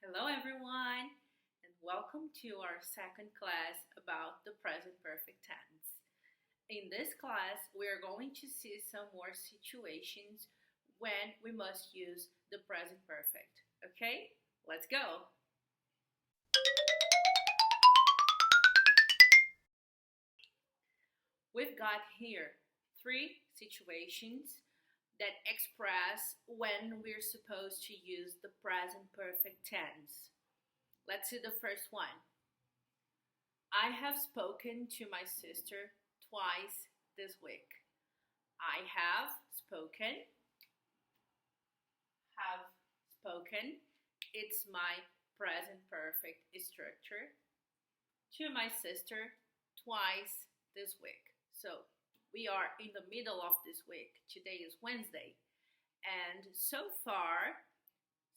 Hello, everyone, and welcome to our second class about the present perfect tense. In this class, we are going to see some more situations when we must use the present perfect. Okay, let's go. We've got here three situations that express when we're supposed to use the present perfect tense. Let's see the first one. I have spoken to my sister twice this week. I have spoken. It's my present perfect structure to my sister twice this week. So we are in the middle of this week. Today is Wednesday. And so far,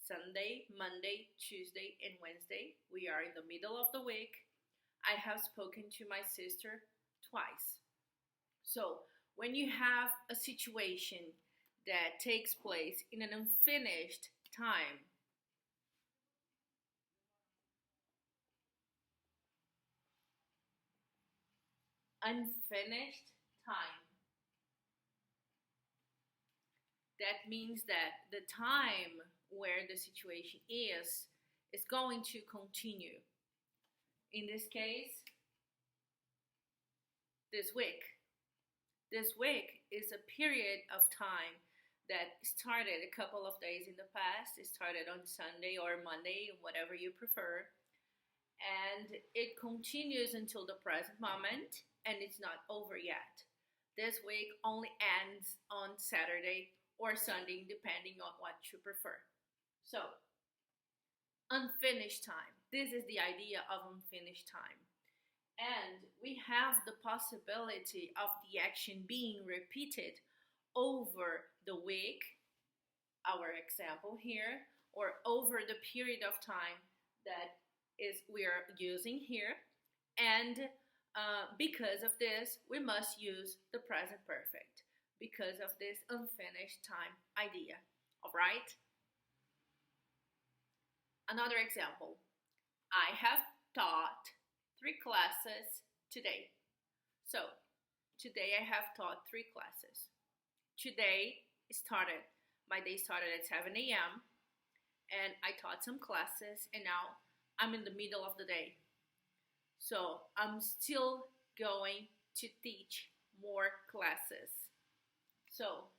Sunday, Monday, Tuesday, and Wednesday, we are in the middle of the week. I have spoken to my sister twice. So when you have a situation that takes place in an unfinished time, unfinished time, that means that the time where the situation is going to continue. In this case, this week. This week is a period of time that started a couple of days in the past. It started on Sunday or Monday, whatever you prefer. And it continues until the present moment, and it's not over yet. This week only ends on Saturday or Sunday, depending on what you prefer. So, unfinished time. This is the idea of unfinished time. And we have the possibility of the action being repeated over the week, our example here, or over the period of time that is we are using here. And because of this, we must use the present perfect because of this unfinished time idea. All right? Another example. I have taught 3 classes today. So, today I have taught 3 classes. My day started at 7 a.m. and I taught some classes, and now I'm in the middle of the day. So, I'm still going to teach more classes. So,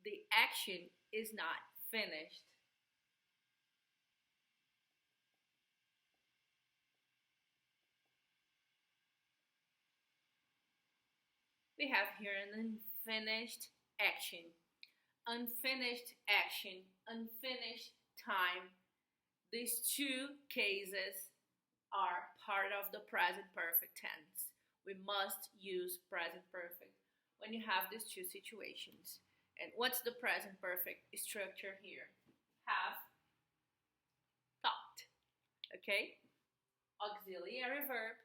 the action is not finished. We have here an unfinished action. Unfinished action, unfinished time. These two cases are part of the present perfect tense. We must use present perfect when you have these two situations. And what's the present perfect structure here? Have, thought. Okay? Auxiliary verb,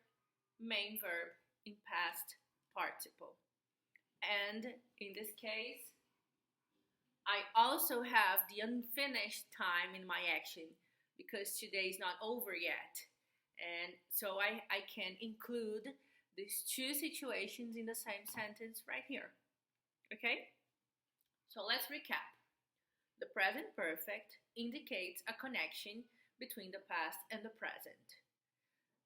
main verb in past participle. And in this case, I also have the unfinished time in my action because today is not over yet. And so I can include these two situations in the same sentence right here. Okay? So let's recap. The present perfect indicates a connection between the past and the present.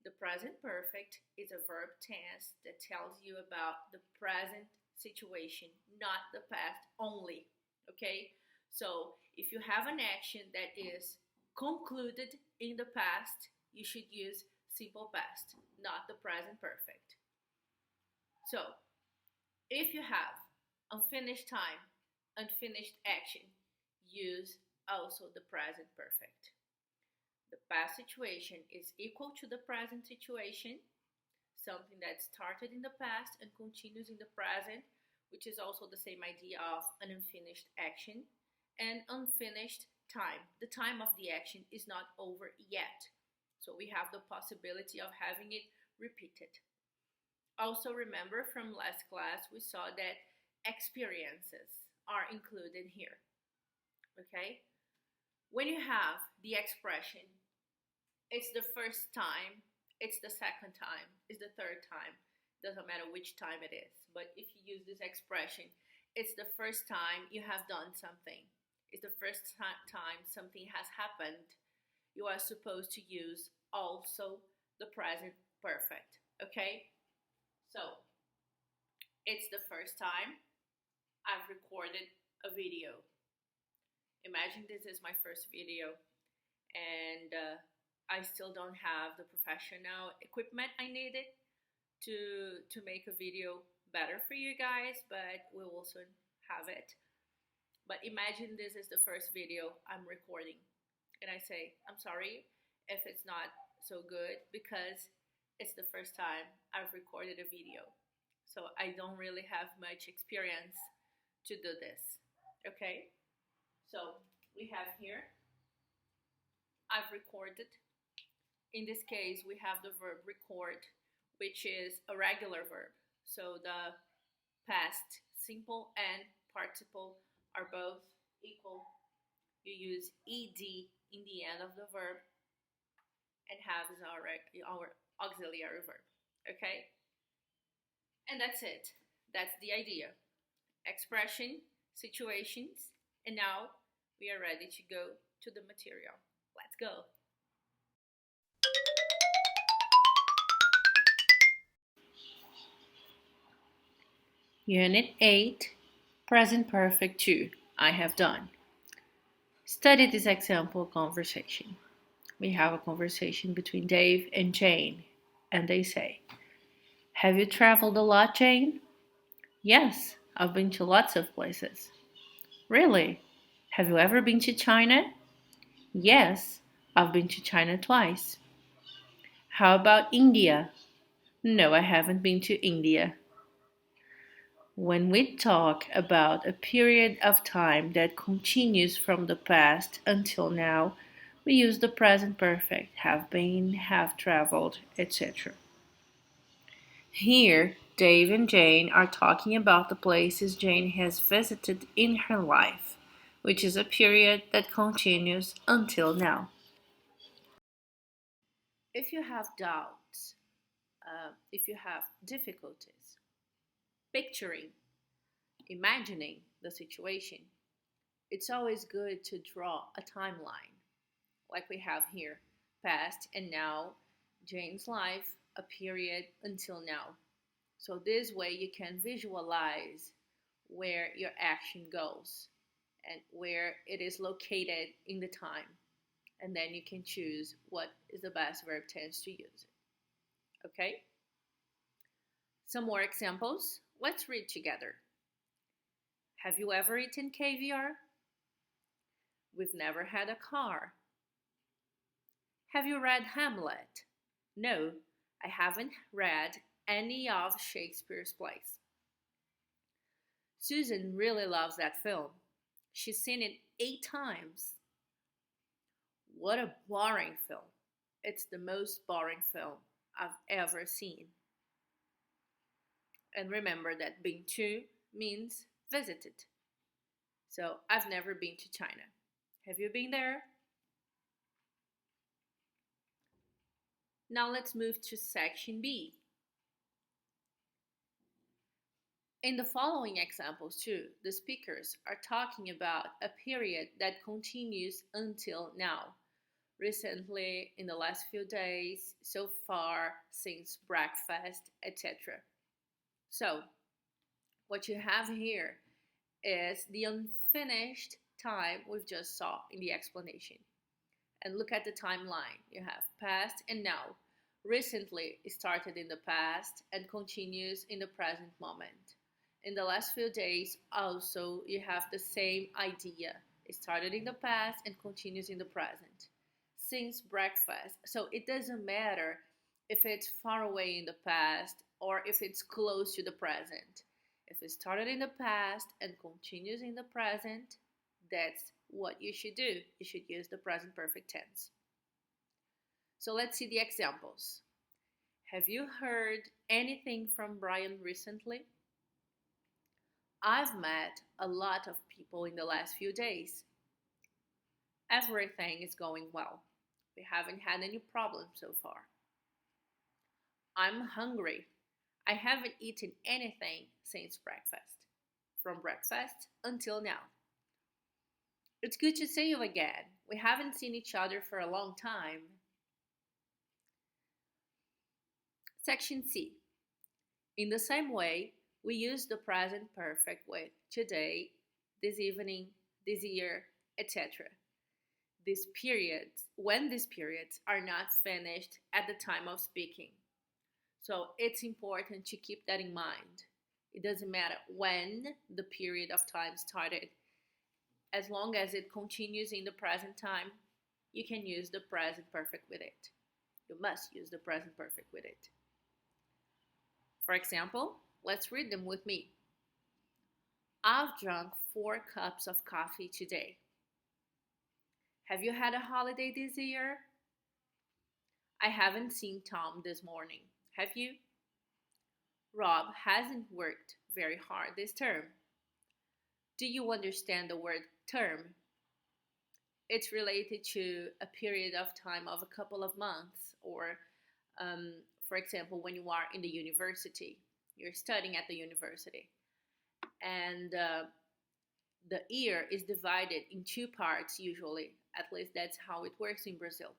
The present perfect is a verb tense that tells you about the present situation, not the past only. Okay? So if you have an action that is concluded in the past, you should use simple past, not the present perfect. So if you have unfinished time, unfinished action, use also the present perfect. The past situation is equal to the present situation, something that started in the past and continues in the present, which is also the same idea of an unfinished action. And unfinished time. The time of the action is not over yet. So we have the possibility of having it repeated. Also remember from last class, we saw that experiences are included here. Okay? When you have the expression, it's the first time, it's the second time, it's the third time, doesn't matter which time it is. But if you use this expression, it's the first time you have done something, it's the first time something has happened, you are supposed to use also the present perfect. Okay? So, it's the first time I've recorded a video. Imagine this is my first video, and I still don't have the professional equipment I needed to make a video better for you guys, but we'll also have it. But imagine this is the first video I'm recording, and I say, I'm sorry if it's not so good because it's the first time I've recorded a video. So I don't really have much experience to do this. Okay? So we have here, I've recorded. In this case, we have the verb record, which is a regular verb. So the past simple and participle are both equal. You use ed in the end of the verb and have our auxiliary verb. Okay? And that's it. That's the idea. Expression, situations, and now we are ready to go to the material. Let's go. Unit 8, Present Perfect 2, I have done. Study this example conversation. We have a conversation between Dave and Jane, and they say, have you traveled a lot, Jane? Yes, I've been to lots of places. Really? Have you ever been to China? Yes, I've been to China twice. How about India? No, I haven't been to India. When we talk about a period of time that continues from the past until now, we use the present perfect, have been, have traveled, etc. Here, Dave and Jane are talking about the places Jane has visited in her life, which is a period that continues until now. If you have doubts, if you have difficulties, picturing, imagining the situation, it's always good to draw a timeline, like we have here, past and now, Jane's life, a period until now. So this way you can visualize where your action goes and where it is located in the time. And then you can choose what is the best verb tense to use it. Okay? Some more examples. Let's read together. Have you ever eaten caviar? We've never had a car. Have you read Hamlet? No, I haven't read any of Shakespeare's plays. Susan really loves that film. She's seen it 8 times. What a boring film. It's the most boring film I've ever seen. And remember that been to means visited. So I've never been to China. Have you been there? Now let's move to section B. In the following examples too, the speakers are talking about a period that continues until now. Recently, in the last few days, so far, since breakfast, etc. So, what you have here is the unfinished time we've just saw in the explanation. And look at the timeline. You have past and now. Recently, it started in the past and continues in the present moment. In the last few days, also, you have the same idea. It started in the past and continues in the present. Since breakfast, so it doesn't matter if it's far away in the past or if it's close to the present. If it started in the past and continues in the present, that's what you should do. You should use the present perfect tense. So let's see the examples. Have you heard anything from Brian recently? I've met a lot of people in the last few days. Everything is going well. We haven't had any problems so far. I'm hungry. I haven't eaten anything since breakfast. From breakfast until now. It's good to see you again. We haven't seen each other for a long time. Section C. In the same way, we use the present perfect with today, this evening, this year, etc. These periods, when these periods are not finished at the time of speaking. So it's important to keep that in mind. It doesn't matter when the period of time started, as long as it continues in the present time, you can use the present perfect with it. You must use the present perfect with it. For example, let's read them with me. I've drunk 4 cups of coffee today. Have you had a holiday this year? I haven't seen Tom this morning. Have you? Rob hasn't worked very hard this term. Do you understand the word term? It's related to a period of time of a couple of months, or for example, when you are in the university, you're studying at the university, and the year is divided in 2 parts usually. At least that's how it works in Brazil.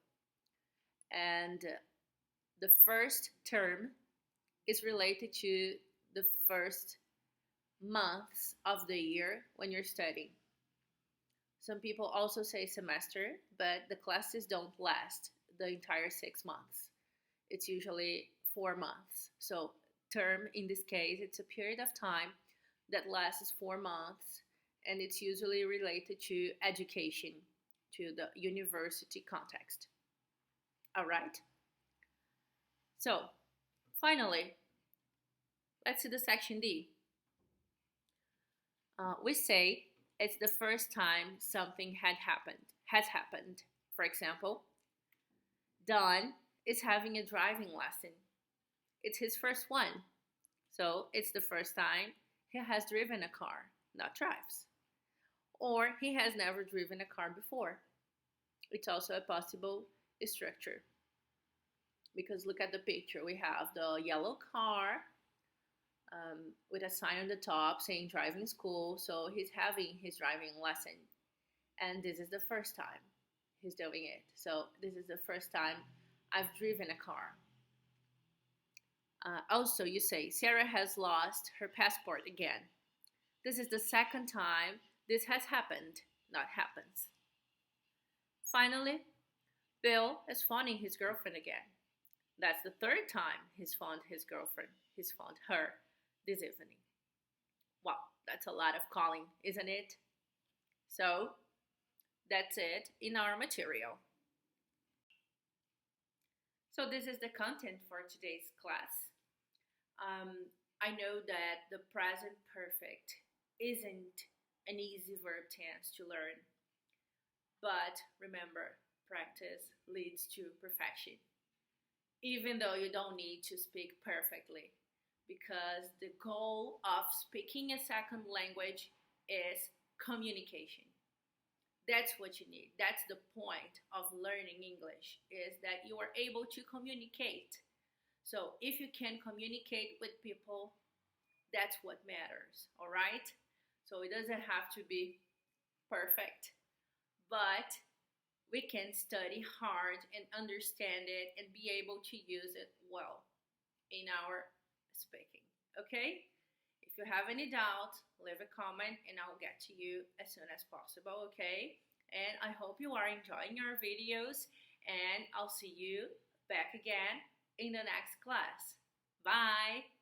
And the first term is related to the first months of the year when you're studying. Some people also say semester, but the classes don't last the entire 6 months. It's usually 4 months. So term in this case, it's a period of time that lasts 4 months, and it's usually related to education, to the university context. All right? So, finally, let's see the section D. We say it's the first time something has happened. For example, Don is having a driving lesson. It's his first one. So it's the first time he has driven a car, not drives. Or he has never driven a car before. It's also a possible structure. Because look at the picture. We have the yellow car with a sign on the top saying driving school. So he's having his driving lesson. And this is the first time he's doing it. So this is the first time I've driven a car. Also, you say, Sarah has lost her passport again. This is the second time this has happened, not happens. Finally, Bill is phoning his girlfriend again. That's the third time he's phoned his girlfriend. He's phoned her this evening. Wow, that's a lot of calling, isn't it? So, that's it in our material. So this is the content for today's class. I know that the present perfect isn't an easy verb tense to learn, but remember, practice leads to perfection. Even though you don't need to speak perfectly, because the goal of speaking a second language is communication. That's what you need. That's the point of learning English, is that you are able to communicate. So if you can communicate with people, that's what matters, all right? So it doesn't have to be perfect, but we can study hard and understand it and be able to use it well in our speaking, okay? If you have any doubt, leave a comment and I'll get to you as soon as possible, okay? And I hope you are enjoying our videos, and I'll see you back again in the next class. Bye!